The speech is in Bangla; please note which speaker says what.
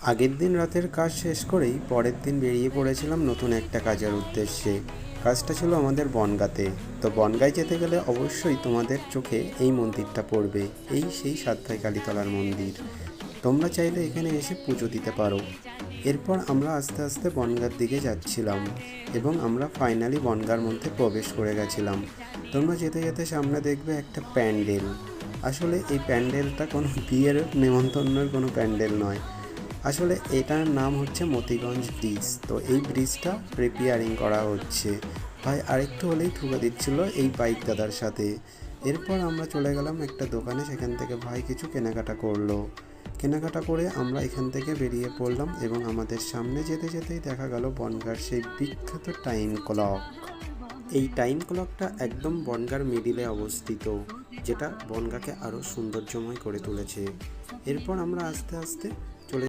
Speaker 1: আগের দিন রাতের কাজ শেষ করেই পরের দিন বেরিয়ে পড়েছিলাম নতুন একটা কাজের উদ্দেশ্যে। কাজটা ছিল আমাদের বনগাঁতে। তো বনগাঁয় যেতে গেলে অবশ্যই তোমাদের চোখে এই মন্দিরটা পড়বে, এই সেই সাতভাই কালীতলার মন্দির। তোমরা চাইলে এখানে এসে পুজো দিতে পারো। এরপর আমরা আস্তে আস্তে বনগাঁর দিকে যাচ্ছিলাম এবং আমরা ফাইনালি বনগাঁর মধ্যে প্রবেশ করে গেছিলাম। তোমরা যেতে যেতে সামনে দেখবে একটা প্যান্ডেল। আসলে এই প্যান্ডেলটা কোনো বিয়ের নেমন্তন্নের কোনো প্যান্ডেল নয়। আসলে এটার নাম হচ্ছে মতিগঞ্জ ব্রিজ। তো এই ব্রিজটা রিপেয়ারিং করা হচ্ছে। ভাই আরেকটু হলেই ঠুকে দিচ্ছিল এই বাইক দাদার সাথে। এরপর আমরা চলে গেলাম একটা দোকানে, সেখান থেকে ভাই কিছু কেনাকাটা করলো। কেনাকাটা করে আমরা এখান থেকে বেরিয়ে পড়লাম এবং আমাদের সামনে যেতে যেতেই দেখা গেল বনগাঁর সেই বিখ্যাত টাইম ক্লক। এই টাইম ক্লকটা একদম বনগাঁর মিডিলে অবস্থিত, যেটা বনগাঁকে আরও সৌন্দর্যময় করে তুলেছে। এরপর আমরা আস্তে আস্তে